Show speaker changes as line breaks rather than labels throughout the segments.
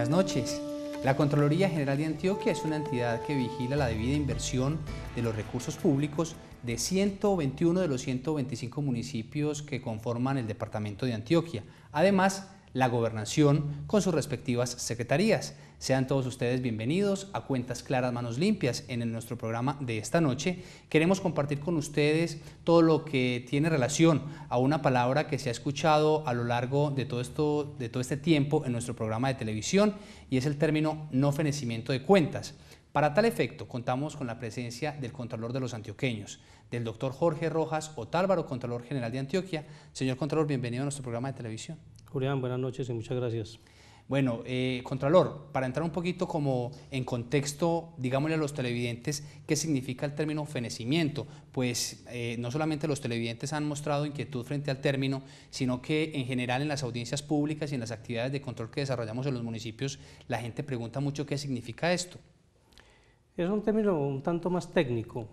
Buenas noches. La Contraloría General de Antioquia es una entidad que vigila la debida inversión de los recursos públicos de 121 de los 125 municipios que conforman el departamento de Antioquia. Además, la gobernación con sus respectivas secretarías. Sean todos ustedes bienvenidos a Cuentas Claras, Manos Limpias. En nuestro programa de esta noche queremos compartir con ustedes todo lo que tiene relación a una palabra que se ha escuchado a lo largo de todo este tiempo en nuestro programa de televisión, y es el término no fenecimiento de cuentas. Para tal efecto, contamos con la presencia del Contralor de los Antioqueños, del doctor Jorge Rojas Otálvaro, Contralor General de Antioquia. Señor Contralor, bienvenido a nuestro programa de televisión.
Julián, buenas noches y muchas gracias.
Bueno, Contralor, para entrar un poquito como en contexto, digámosle a los televidentes qué significa el término fenecimiento, pues no solamente los televidentes han mostrado inquietud frente al término, sino que en general en las audiencias públicas y en las actividades de control que desarrollamos en los municipios, la gente pregunta mucho qué significa esto.
Es un término un tanto más técnico,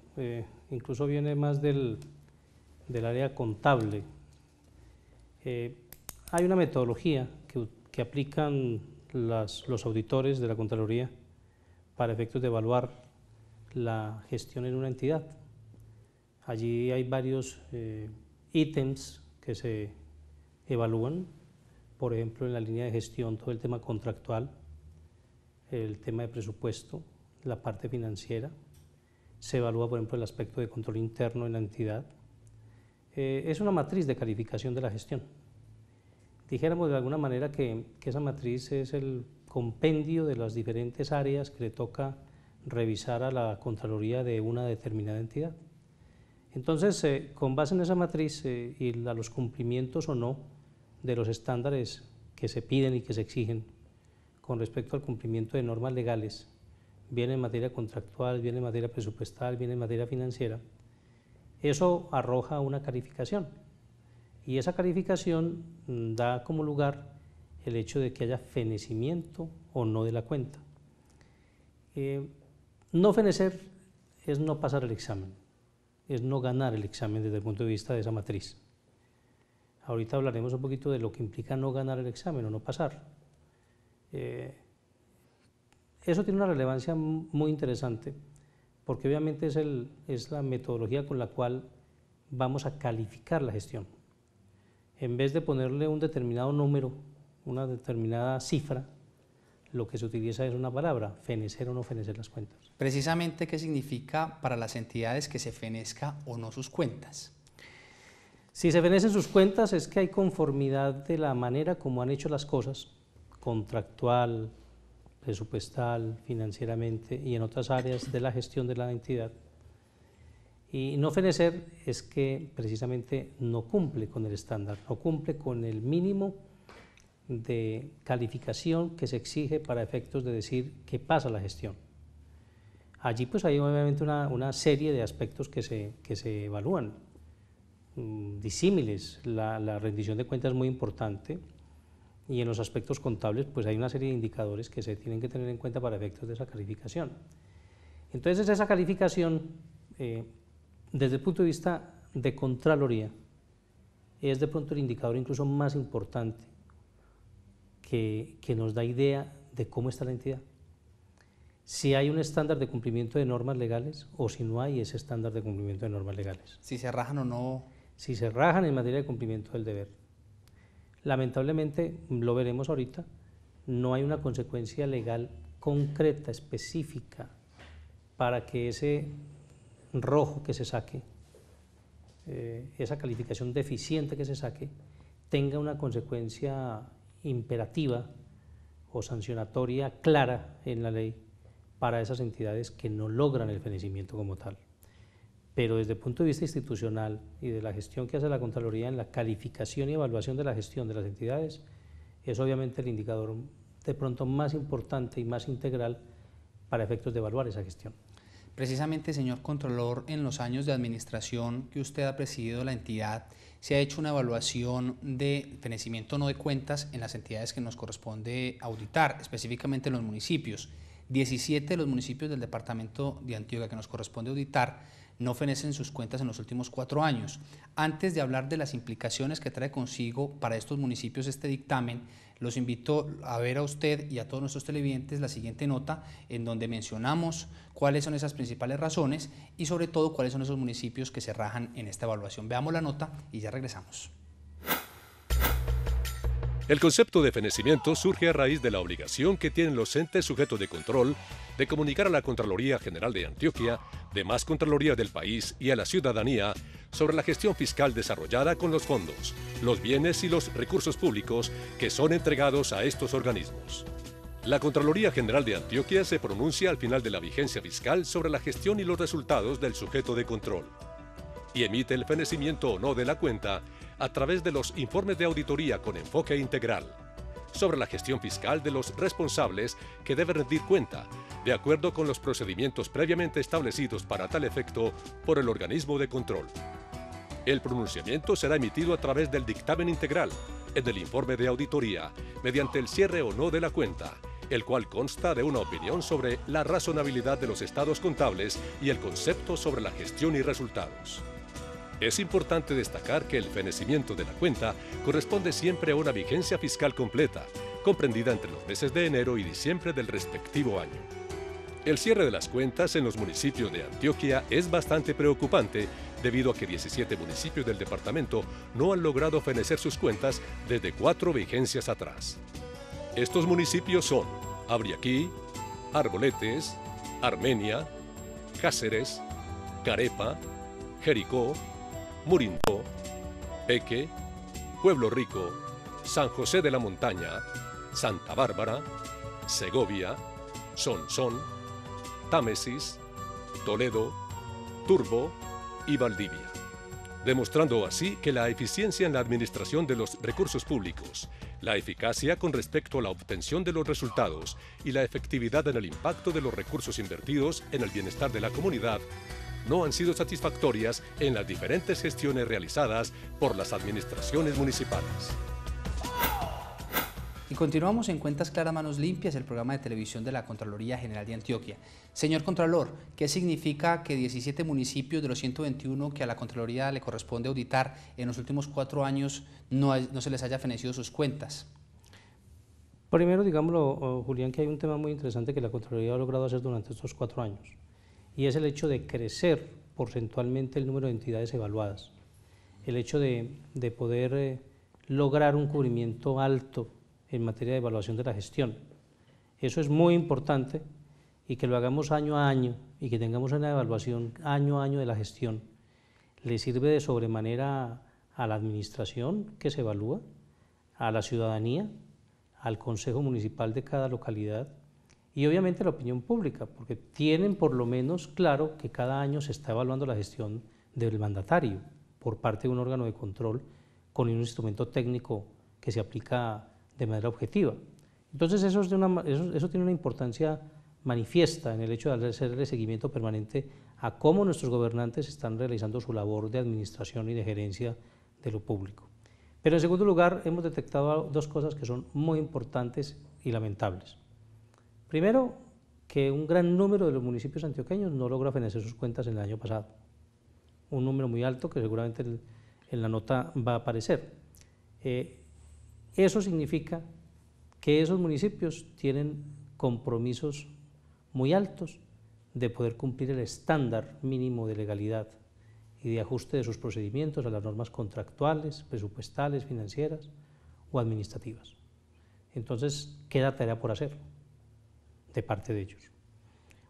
incluso viene más del área contable. Hay una metodología que aplican los auditores de la Contraloría para efectos de evaluar la gestión en una entidad. Allí hay varios ítems que se evalúan, por ejemplo, en la línea de gestión, todo el tema contractual, el tema de presupuesto, la parte financiera. Se evalúa, por ejemplo, el aspecto de control interno en la entidad. Es una matriz de calificación de la gestión. Dijéramos de alguna manera que esa matriz es el compendio de las diferentes áreas que le toca revisar a la Contraloría de una determinada entidad. Entonces, con base en esa matriz y a los cumplimientos o no de los estándares que se piden y que se exigen con respecto al cumplimiento de normas legales, bien en materia contractual, bien en materia presupuestal, bien en materia financiera, eso arroja una calificación. Y esa calificación da como lugar el hecho de que haya fenecimiento o no de la cuenta. No fenecer es no pasar el examen, es no ganar el examen desde el punto de vista de esa matriz. Ahorita hablaremos un poquito de lo que implica no ganar el examen o no pasar. Eso tiene una relevancia muy interesante porque obviamente es la metodología con la cual vamos a calificar la gestión. En vez de ponerle un determinado número, una determinada cifra, lo que se utiliza es una palabra, fenecer o no fenecer las cuentas.
Precisamente, ¿qué significa para las entidades que se fenezca o no sus cuentas?
Si se fenecen sus cuentas es que hay conformidad de la manera como han hecho las cosas, contractual, presupuestal, financieramente y en otras áreas de la gestión de la entidad. Y no fenecer es que precisamente no cumple con el estándar, no cumple con el mínimo de calificación que se exige para efectos de decir qué pasa la gestión. Allí pues hay obviamente una serie de aspectos que se evalúan, disímiles. La rendición de cuentas es muy importante y en los aspectos contables pues hay una serie de indicadores que se tienen que tener en cuenta para efectos de esa calificación. Entonces esa calificación desde el punto de vista de Contraloría, es de pronto el indicador incluso más importante que nos da idea de cómo está la entidad. Si hay un estándar de cumplimiento de normas legales o si no hay ese estándar de cumplimiento de normas legales.
Si se rajan o no.
Si se rajan en materia de cumplimiento del deber. Lamentablemente, lo veremos ahorita, no hay una consecuencia legal concreta, específica, para que ese rojo que se saque, esa calificación deficiente que se saque, tenga una consecuencia imperativa o sancionatoria clara en la ley para esas entidades que no logran el fenecimiento como tal. Pero desde el punto de vista institucional y de la gestión que hace la Contraloría en la calificación y evaluación de la gestión de las entidades, es obviamente el indicador de pronto más importante y más integral para efectos de evaluar esa gestión.
Precisamente, señor Contralor, en los años de administración que usted ha presidido la entidad, se ha hecho una evaluación de fenecimiento no de cuentas en las entidades que nos corresponde auditar, específicamente en los municipios. 17 de los municipios del departamento de Antioquia que nos corresponde auditar no fenecen sus cuentas en los últimos 4 años. Antes de hablar de las implicaciones que trae consigo para estos municipios este dictamen, los invito a ver a usted y a todos nuestros televidentes la siguiente nota en donde mencionamos cuáles son esas principales razones y sobre todo cuáles son esos municipios que se rajan en esta evaluación. Veamos la nota y ya regresamos.
El concepto de fenecimiento surge a raíz de la obligación que tienen los entes sujetos de control de comunicar a la Contraloría General de Antioquia, demás Contralorías del país y a la ciudadanía sobre la gestión fiscal desarrollada con los fondos, los bienes y los recursos públicos que son entregados a estos organismos. La Contraloría General de Antioquia se pronuncia al final de la vigencia fiscal sobre la gestión y los resultados del sujeto de control y emite el fenecimiento o no de la cuenta a través de los informes de auditoría con enfoque integral sobre la gestión fiscal de los responsables que deben rendir cuenta, de acuerdo con los procedimientos previamente establecidos para tal efecto por el organismo de control. El pronunciamiento será emitido a través del dictamen integral, en el informe de auditoría, mediante el cierre o no de la cuenta, el cual consta de una opinión sobre la razonabilidad de los estados contables y el concepto sobre la gestión y resultados. Es importante destacar que el fenecimiento de la cuenta corresponde siempre a una vigencia fiscal completa, comprendida entre los meses de enero y diciembre del respectivo año. El cierre de las cuentas en los municipios de Antioquia es bastante preocupante debido a que 17 municipios del departamento no han logrado fenecer sus cuentas desde 4 vigencias atrás. Estos municipios son Abriaquí, Arboletes, Armenia, Cáceres, Carepa, Jericó, Murintó, Peque, Pueblo Rico, San José de la Montaña, Santa Bárbara, Segovia, Sonsón, Támesis, Toledo, Turbo y Valdivia, demostrando así que la eficiencia en la administración de los recursos públicos, la eficacia con respecto a la obtención de los resultados y la efectividad en el impacto de los recursos invertidos en el bienestar de la comunidad no han sido satisfactorias en las diferentes gestiones realizadas por las administraciones municipales.
Y continuamos en Cuentas Claras, Manos Limpias, el programa de televisión de la Contraloría General de Antioquia. Señor Contralor, ¿qué significa que 17 municipios de los 121 que a la Contraloría le corresponde auditar en los últimos 4 años no se les haya fenecido sus cuentas?
Primero, digámoslo, Julián, que hay un tema muy interesante que la Contraloría ha logrado hacer durante estos 4 años, y es el hecho de crecer porcentualmente el número de entidades evaluadas, el hecho de poder lograr un cubrimiento alto en materia de evaluación de la gestión. Eso es muy importante, y que lo hagamos año a año y que tengamos una evaluación año a año de la gestión, le sirve de sobremanera a la administración que se evalúa, a la ciudadanía, al consejo municipal de cada localidad y obviamente a la opinión pública, porque tienen por lo menos claro que cada año se está evaluando la gestión del mandatario por parte de un órgano de control con un instrumento técnico que se aplica de manera objetiva. Entonces eso tiene una importancia manifiesta en el hecho de hacerle seguimiento permanente a cómo nuestros gobernantes están realizando su labor de administración y de gerencia de lo público. Pero en segundo lugar, hemos detectado 2 cosas que son muy importantes y lamentables. Primero, que un gran número de los municipios antioqueños no logra fenecer sus cuentas en el año pasado. Un número muy alto que seguramente en la nota va a aparecer. Eso significa que esos municipios tienen compromisos muy altos de poder cumplir el estándar mínimo de legalidad y de ajuste de sus procedimientos a las normas contractuales, presupuestales, financieras o administrativas. Entonces, queda tarea por hacer de parte de ellos.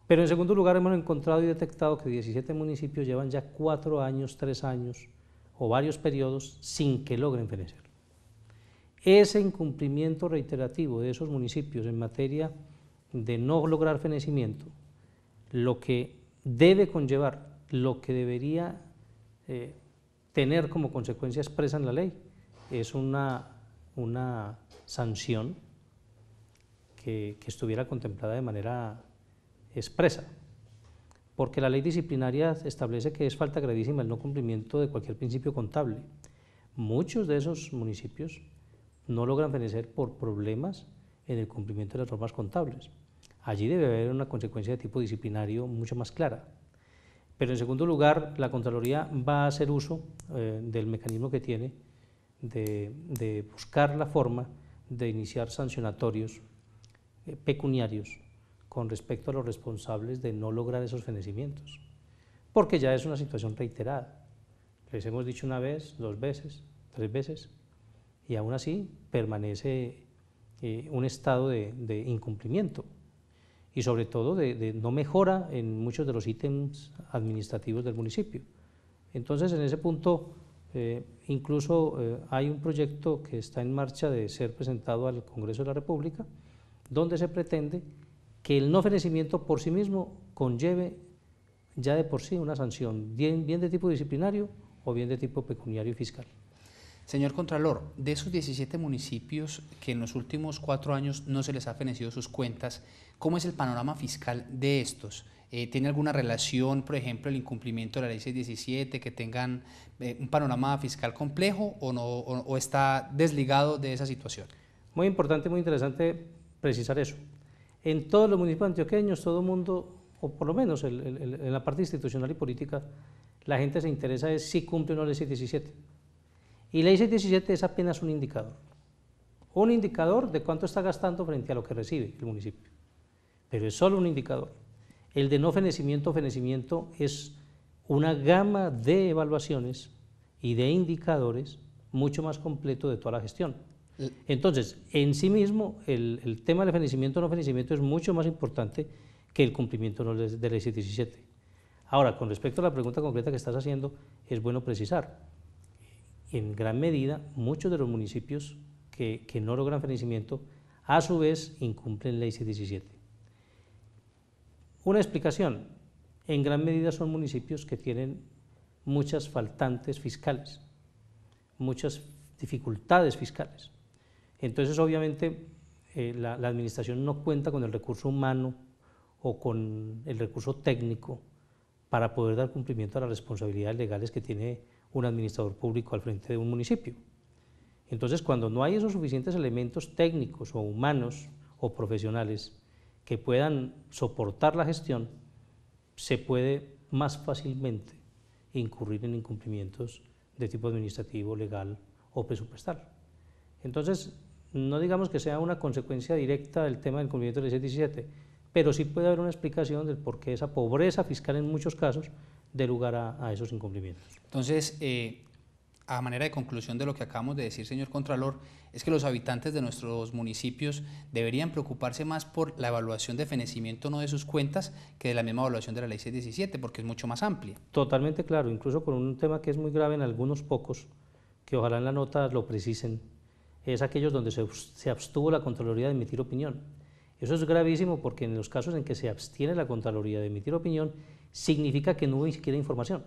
Pero en segundo lugar, hemos encontrado y detectado que 17 municipios llevan ya 4 años, 3 años o varios periodos sin que logren fenecer. Ese incumplimiento reiterativo de esos municipios en materia de no lograr fenecimiento, lo que debe conllevar, lo que debería tener como consecuencia expresa en la ley, es una sanción que estuviera contemplada de manera expresa, porque la ley disciplinaria establece que es falta gravísima el no cumplimiento de cualquier principio contable. Muchos de esos municipios no logran fenecer por problemas en el cumplimiento de las normas contables. Allí debe haber una consecuencia de tipo disciplinario mucho más clara. Pero en segundo lugar, la Contraloría va a hacer uso del mecanismo que tiene de buscar la forma de iniciar sancionatorios pecuniarios con respecto a los responsables de no lograr esos fenecimientos, porque ya es una situación reiterada. Les hemos dicho una vez, 2 veces, 3 veces, y aún así permanece un estado de incumplimiento y sobre todo de no mejora en muchos de los ítems administrativos del municipio. Entonces, en ese punto, incluso hay un proyecto que está en marcha de ser presentado al Congreso de la República, donde se pretende que el no fenecimiento por sí mismo conlleve ya de por sí una sanción, bien de tipo disciplinario o bien de tipo pecuniario y fiscal.
Señor Contralor, de esos 17 municipios que en los últimos 4 años no se les ha fenecido sus cuentas, ¿cómo es el panorama fiscal de estos? ¿Tiene alguna relación, por ejemplo, el incumplimiento de la ley 617, que tengan un panorama fiscal complejo o, no, o está desligado de esa situación?
Muy importante, muy interesante precisar eso. En todos los municipios antioqueños, todo el mundo, o por lo menos en la parte institucional y política, la gente se interesa es si cumple o no la ley 617. Y ley 617 es apenas un indicador de cuánto está gastando frente a lo que recibe el municipio, pero es solo un indicador. El de no fenecimiento es una gama de evaluaciones y de indicadores mucho más completo de toda la gestión. Entonces, en sí mismo, el tema del fenecimiento o no fenecimiento es mucho más importante que el cumplimiento de la ley 617. Ahora, con respecto a la pregunta concreta que estás haciendo, es bueno precisar. En gran medida, muchos de los municipios que no logran fenecimiento, a su vez, incumplen ley 617. Una explicación, en gran medida son municipios que tienen muchas faltantes fiscales, muchas dificultades fiscales. Entonces, obviamente, la administración no cuenta con el recurso humano o con el recurso técnico para poder dar cumplimiento a las responsabilidades legales que tiene un administrador público al frente de un municipio. Entonces, cuando no hay esos suficientes elementos técnicos o humanos o profesionales que puedan soportar la gestión, se puede más fácilmente incurrir en incumplimientos de tipo administrativo, legal o presupuestal. Entonces, no digamos que sea una consecuencia directa del tema del cumplimiento de la ley 617, pero sí puede haber una explicación del por qué esa pobreza fiscal en muchos casos dé lugar a esos incumplimientos.
Entonces, a manera de conclusión de lo que acabamos de decir, señor Contralor, es que los habitantes de nuestros municipios deberían preocuparse más por la evaluación de fenecimiento no de sus cuentas que de la misma evaluación de la ley 617, porque es mucho más amplia.
Totalmente claro, incluso con un tema que es muy grave en algunos pocos, que ojalá en la nota lo precisen, es aquellos donde se abstuvo la Contraloría de emitir opinión. Eso es gravísimo porque en los casos en que se abstiene la Contraloría de emitir opinión, significa que no hubo ni siquiera información.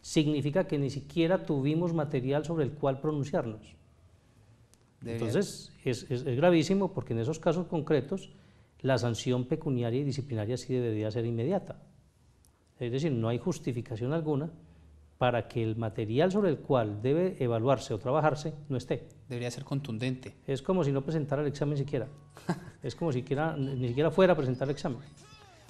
Significa que ni siquiera tuvimos material sobre el cual pronunciarnos. Entonces, es gravísimo porque en esos casos concretos la sanción pecuniaria y disciplinaria sí debería ser inmediata. Es decir, no hay justificación alguna para que el material sobre el cual debe evaluarse o trabajarse no esté.
Debería ser contundente.
Es como si no presentara el examen siquiera. Es como si ni siquiera fuera a presentar el examen.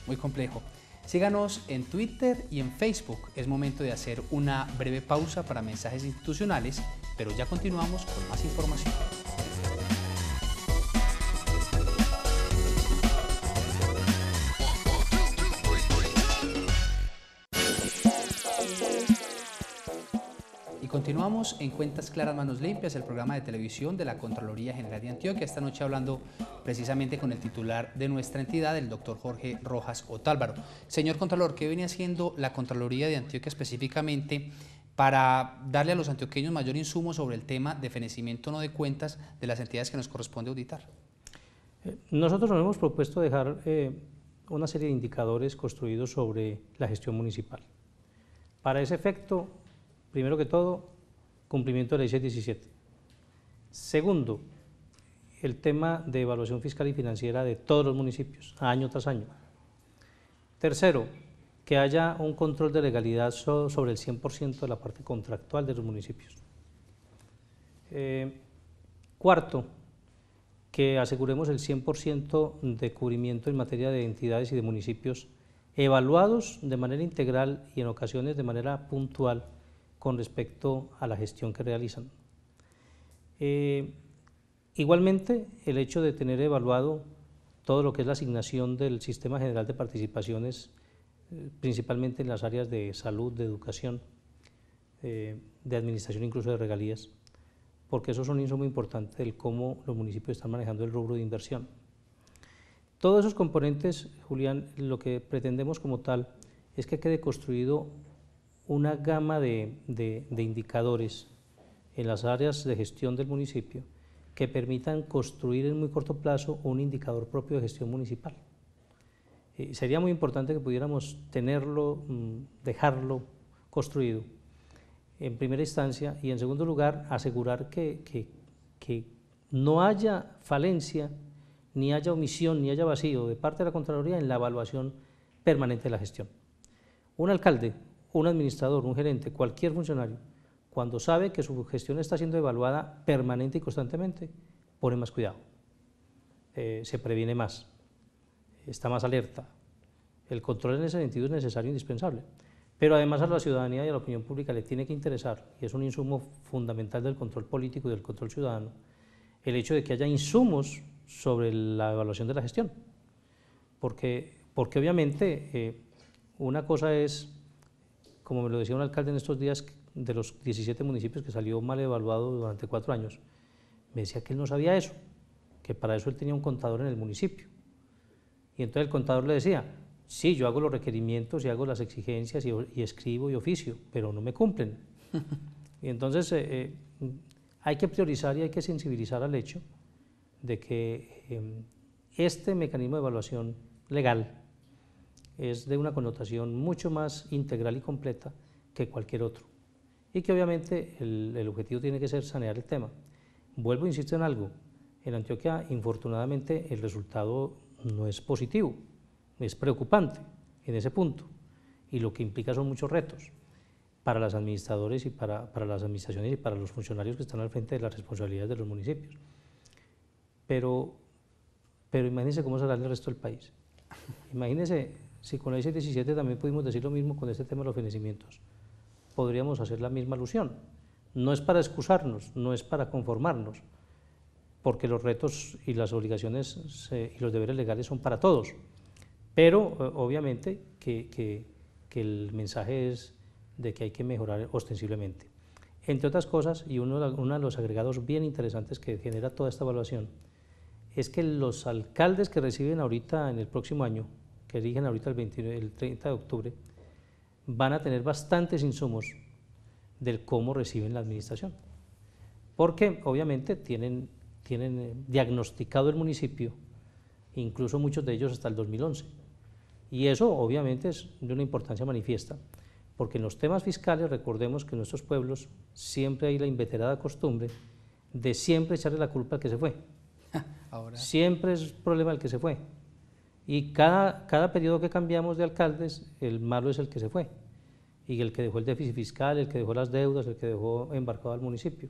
Muy complejo. Síganos en Twitter y en Facebook. Es momento de hacer una breve pausa para mensajes institucionales, pero ya continuamos con más información. Y continuamos en Cuentas Claras, Manos Limpias, el programa de televisión de la Contraloría General de Antioquia. Esta noche hablando precisamente con el titular de nuestra entidad, el doctor Jorge Rojas Otálvaro. Señor Contralor, ¿qué viene haciendo la Contraloría de Antioquia específicamente para darle a los antioqueños mayor insumo sobre el tema de fenecimiento no de cuentas de las entidades que nos corresponde auditar?
Nosotros nos hemos propuesto dejar una serie de indicadores construidos sobre la gestión municipal. Para ese efecto, primero que todo, cumplimiento de la ley 617. Segundo, el tema de evaluación fiscal y financiera de todos los municipios, año tras año. Tercero, que haya un control de legalidad sobre el 100% de la parte contractual de los municipios. Cuarto, que aseguremos el 100% de cubrimiento en materia de entidades y de municipios evaluados de manera integral y en ocasiones de manera puntual con respecto a la gestión que realizan. Igualmente, el hecho de tener evaluado todo lo que es la asignación del Sistema General de Participaciones, principalmente en las áreas de salud, de educación, de administración, incluso de regalías, porque esos son insumos importantes del cómo los municipios están manejando el rubro de inversión. Todos esos componentes, Julián, lo que pretendemos como tal es que quede construido una gama de indicadores en las áreas de gestión del municipio que permitan construir en muy corto plazo un indicador propio de gestión municipal. Sería muy importante que pudiéramos tenerlo, dejarlo construido en primera instancia, y en segundo lugar asegurar que no haya falencia, ni haya omisión, ni haya vacío de parte de la Contraloría en la evaluación permanente de la gestión. Un alcalde, un administrador, un gerente, cualquier funcionario, cuando sabe que su gestión está siendo evaluada permanente y constantemente, pone más cuidado, se previene más, está más alerta. El control en ese sentido es necesario e indispensable, pero además a la ciudadanía y a la opinión pública le tiene que interesar, y es un insumo fundamental del control político y del control ciudadano, el hecho de que haya insumos sobre la evaluación de la gestión, porque obviamente una cosa es, como me lo decía un alcalde en estos días, de los 17 municipios que salió mal evaluado durante 4 años, me decía que él no sabía eso, que para eso él tenía un contador en el municipio, y entonces el contador le decía, sí, yo hago los requerimientos y hago las exigencias y escribo y oficio, pero no me cumplen. Y entonces hay que priorizar y hay que sensibilizar al hecho de que este mecanismo de evaluación legal es de una connotación mucho más integral y completa que cualquier otro, y que obviamente el objetivo tiene que ser sanear el tema. Vuelvo, insisto en algo, en Antioquia infortunadamente el resultado no es positivo, es preocupante en ese punto, y lo que implica son muchos retos para los administradores y para las administraciones y para los funcionarios que están al frente de las responsabilidades de los municipios. Pero imagínense cómo será el resto del país. Imagínense si con la 617 también pudimos decir lo mismo con este tema de los fenecimientos. Podríamos hacer la misma alusión. No es para excusarnos, no es para conformarnos, porque los retos y las obligaciones y los deberes legales son para todos, pero obviamente que el mensaje es de que hay que mejorar ostensiblemente. Entre otras cosas, y uno de los agregados bien interesantes que genera toda esta evaluación, es que los alcaldes que reciben ahorita en el próximo año, que eligen ahorita el 30 de octubre, van a tener bastantes insumos del cómo reciben la administración, porque obviamente tienen diagnosticado el municipio, incluso muchos de ellos hasta el 2011, y eso obviamente es de una importancia manifiesta, porque en los temas fiscales recordemos que en nuestros pueblos siempre hay la inveterada costumbre de siempre echarle la culpa al que se fue. Ahora. Siempre es problema del que se fue, y cada periodo que cambiamos de alcaldes, el malo es el que se fue, y el que dejó el déficit fiscal, el que dejó las deudas, el que dejó embarcado al municipio.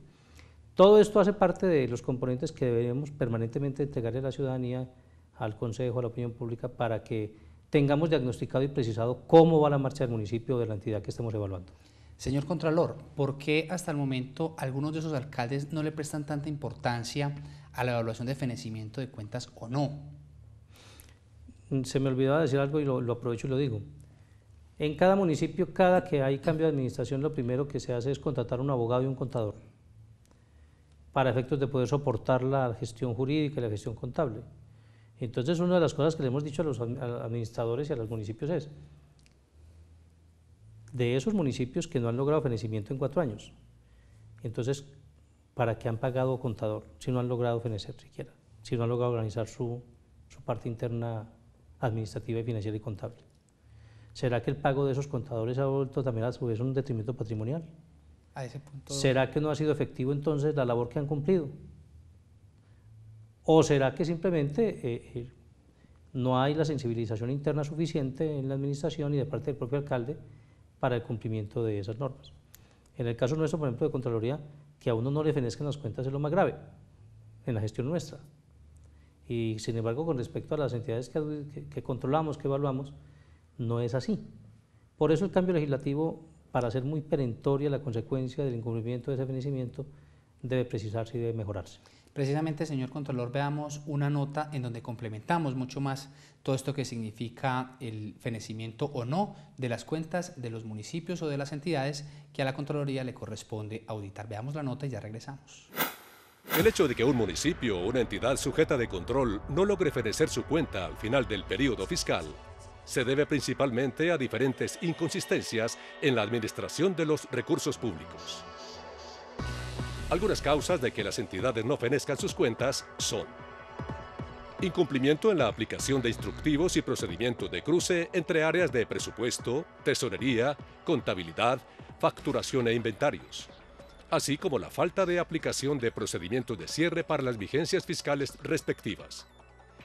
Todo esto hace parte de los componentes que debemos permanentemente entregarle a la ciudadanía, al Consejo, a la opinión pública, para que tengamos diagnosticado y precisado cómo va la marcha del municipio o de la entidad que estemos evaluando.
Señor Contralor, ¿por qué hasta el momento algunos de esos alcaldes no le prestan tanta importancia a la evaluación de fenecimiento de cuentas o no?
Se me olvidaba decir algo y lo aprovecho y lo digo. En cada municipio, cada que hay cambio de administración, lo primero que se hace es contratar un abogado y un contador, para efectos de poder soportar la gestión jurídica y la gestión contable. Entonces, una de las cosas que le hemos dicho a los administradores y a los municipios es, de esos municipios que no han logrado fenecimiento en 4 años, entonces, ¿para qué han pagado contador si no han logrado fenecer siquiera? Si no han logrado organizar su parte interna administrativa y financiera y contable. ¿Será que el pago de esos contadores ha vuelto también a su vez un detrimento patrimonial?
A ese punto.
¿Será que no ha sido efectivo entonces la labor que han cumplido? ¿O será que simplemente no hay la sensibilización interna suficiente en la administración y de parte del propio alcalde para el cumplimiento de esas normas? En el caso nuestro, por ejemplo, de Contraloría, que a uno no le fenezcan las cuentas es lo más grave en la gestión nuestra. Y sin embargo, con respecto a las entidades que controlamos, que evaluamos, no es así. Por eso el cambio legislativo, para ser muy perentoria la consecuencia del incumplimiento de ese fenecimiento, debe precisarse y debe mejorarse.
Precisamente, señor Contralor, veamos una nota en donde complementamos mucho más todo esto que significa el fenecimiento o no de las cuentas de los municipios o de las entidades que a la Contraloría le corresponde auditar. Veamos la nota y ya regresamos.
El hecho de que un municipio o una entidad sujeta de control no logre fenecer su cuenta al final del periodo fiscal se debe principalmente a diferentes inconsistencias en la administración de los recursos públicos. Algunas causas de que las entidades no fenezcan sus cuentas son: incumplimiento en la aplicación de instructivos y procedimientos de cruce entre áreas de presupuesto, tesorería, contabilidad, facturación e inventarios, así como la falta de aplicación de procedimientos de cierre para las vigencias fiscales respectivas,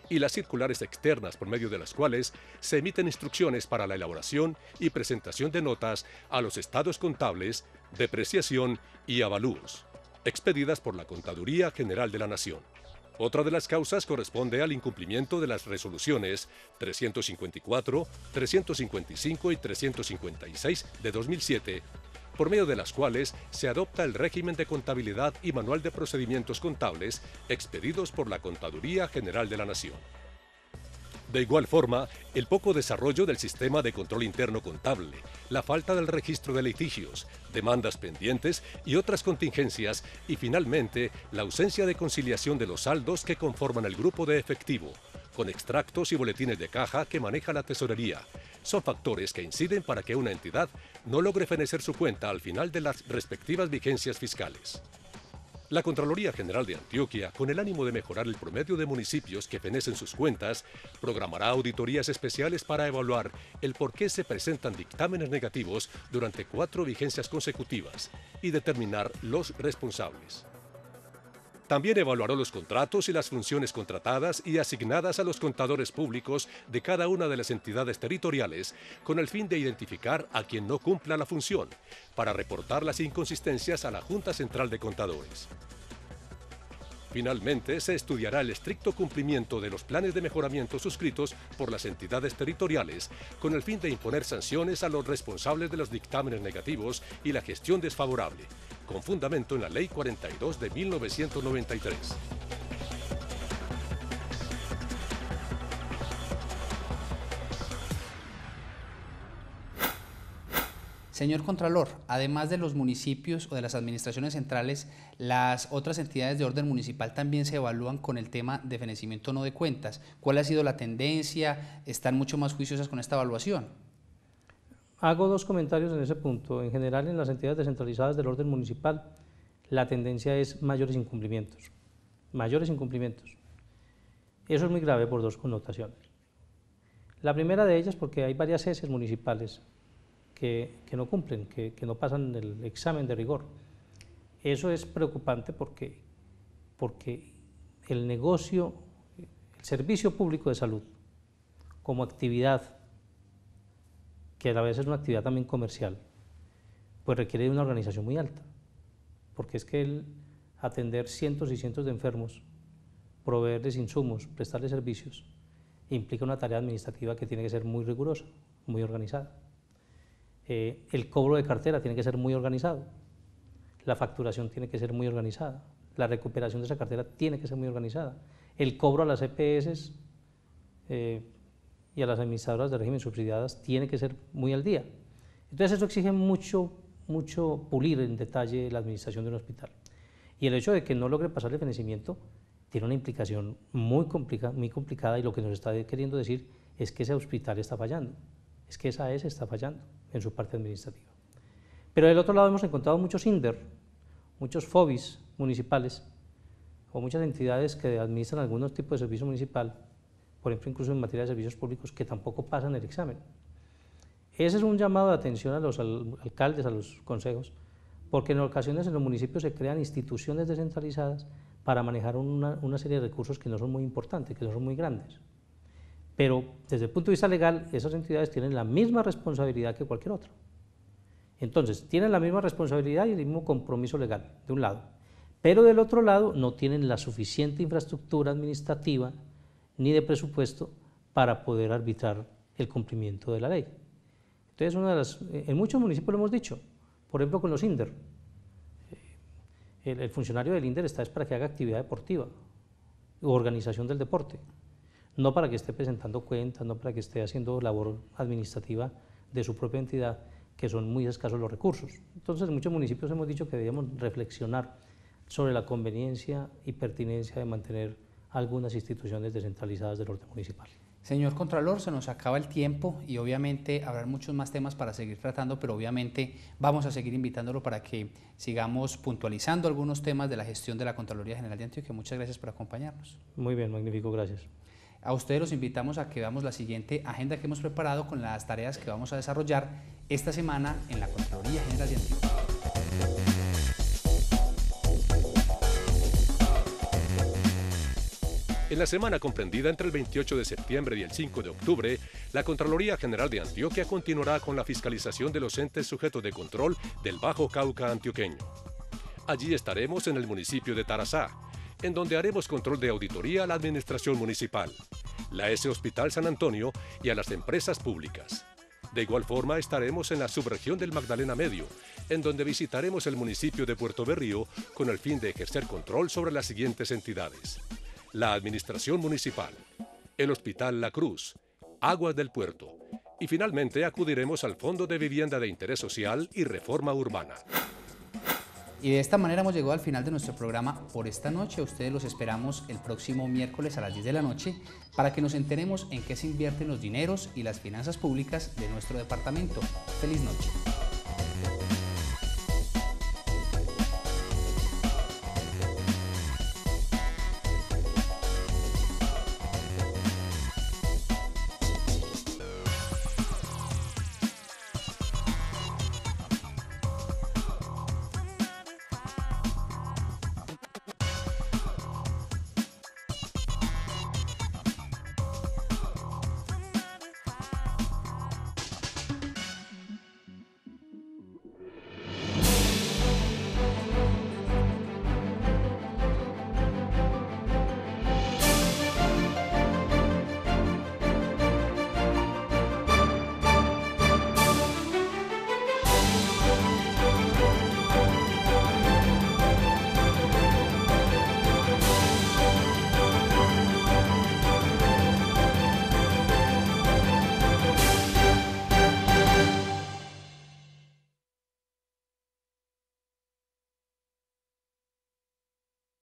y las circulares externas por medio de las cuales se emiten instrucciones para la elaboración y presentación de notas a los estados contables, depreciación y avalúos, expedidas por la Contaduría General de la Nación. Otra de las causas corresponde al incumplimiento de las resoluciones 354, 355 y 356 de 2007, por medio de las cuales se adopta el régimen de contabilidad y manual de procedimientos contables expedidos por la Contaduría General de la Nación. De igual forma, el poco desarrollo del sistema de control interno contable, la falta del registro de litigios, demandas pendientes y otras contingencias, y finalmente la ausencia de conciliación de los saldos que conforman el grupo de efectivo, con extractos y boletines de caja que maneja la tesorería, son factores que inciden para que una entidad no logre fenecer su cuenta al final de las respectivas vigencias fiscales. La Contraloría General de Antioquia, con el ánimo de mejorar el promedio de municipios que fenecen sus cuentas, programará auditorías especiales para evaluar el por qué se presentan dictámenes negativos durante 4 vigencias consecutivas y determinar los responsables. También evaluará los contratos y las funciones contratadas y asignadas a los contadores públicos de cada una de las entidades territoriales con el fin de identificar a quien no cumpla la función, para reportar las inconsistencias a la Junta Central de Contadores. Finalmente, se estudiará el estricto cumplimiento de los planes de mejoramiento suscritos por las entidades territoriales con el fin de imponer sanciones a los responsables de los dictámenes negativos y la gestión desfavorable, con fundamento en la Ley 42 de 1993.
Señor Contralor, además de los municipios o de las administraciones centrales, las otras entidades de orden municipal también se evalúan con el tema de fenecimiento no de cuentas. ¿Cuál ha sido la tendencia? ¿Están mucho más juiciosas con esta evaluación?
Hago 2 comentarios en ese punto. En general, en las entidades descentralizadas del orden municipal, la tendencia es mayores incumplimientos. Mayores incumplimientos. Eso es muy grave por 2 connotaciones. La primera de ellas porque hay varias heces municipales que no cumplen, que no pasan el examen de rigor. Eso es preocupante porque el negocio, el servicio público de salud, como actividad, que a la vez es una actividad también comercial, pues requiere de una organización muy alta, porque es que el atender cientos y cientos de enfermos, proveerles insumos, prestarles servicios, implica una tarea administrativa que tiene que ser muy rigurosa, muy organizada. El cobro de cartera tiene que ser muy organizado, la facturación tiene que ser muy organizada, la recuperación de esa cartera tiene que ser muy organizada, el cobro a las EPS y a las administradoras de régimen subsidiadas tiene que ser muy al día. Entonces eso exige mucho pulir en detalle la administración de un hospital. Y el hecho de que no logre pasar el fenecimiento tiene una implicación muy complicada, y lo que nos está queriendo decir es que ese hospital está fallando, es que esa AES está fallando en su parte administrativa. Pero del otro lado hemos encontrado muchos INDER, muchos FOBIS municipales o muchas entidades que administran algunos tipos de servicio municipal, por ejemplo incluso en materia de servicios públicos, que tampoco pasan el examen. Ese es un llamado de atención a los alcaldes, a los consejos, porque en ocasiones en los municipios se crean instituciones descentralizadas para manejar una serie de recursos que no son muy importantes, que no son muy grandes. Pero desde el punto de vista legal, esas entidades tienen la misma responsabilidad que cualquier otra. Entonces, tienen la misma responsabilidad y el mismo compromiso legal, de un lado, pero del otro lado no tienen la suficiente infraestructura administrativa ni de presupuesto para poder arbitrar el cumplimiento de la ley. Entonces, en muchos municipios lo hemos dicho, por ejemplo con los INDER, el funcionario del INDER está para que haga actividad deportiva o organización del deporte, no para que esté presentando cuentas, no para que esté haciendo labor administrativa de su propia entidad, que son muy escasos los recursos. Entonces, en muchos municipios hemos dicho que debíamos reflexionar sobre la conveniencia y pertinencia de mantener algunas instituciones descentralizadas del orden municipal.
Señor Contralor, se nos acaba el tiempo y obviamente habrá muchos más temas para seguir tratando, pero obviamente vamos a seguir invitándolo para que sigamos puntualizando algunos temas de la gestión de la Contraloría General de Antioquia. Muchas gracias por acompañarnos.
Muy bien, magnífico, gracias.
A ustedes los invitamos a que veamos la siguiente agenda que hemos preparado con las tareas que vamos a desarrollar esta semana en la Contraloría General de Antioquia.
En la semana comprendida entre el 28 de septiembre y el 5 de octubre, la Contraloría General de Antioquia continuará con la fiscalización de los entes sujetos de control del Bajo Cauca antioqueño. Allí estaremos en el municipio de Tarazá, en donde haremos control de auditoría a la administración municipal, la S Hospital San Antonio y a las empresas públicas. De igual forma estaremos en la subregión del Magdalena Medio, en donde visitaremos el municipio de Puerto Berrío con el fin de ejercer control sobre las siguientes entidades: la Administración Municipal, el Hospital La Cruz, Aguas del Puerto y finalmente acudiremos al Fondo de Vivienda de Interés Social y Reforma Urbana.
Y de esta manera hemos llegado al final de nuestro programa por esta noche. Ustedes los esperamos el próximo miércoles a las 10 de la noche para que nos enteremos en qué se invierten los dineros y las finanzas públicas de nuestro departamento. ¡Feliz noche!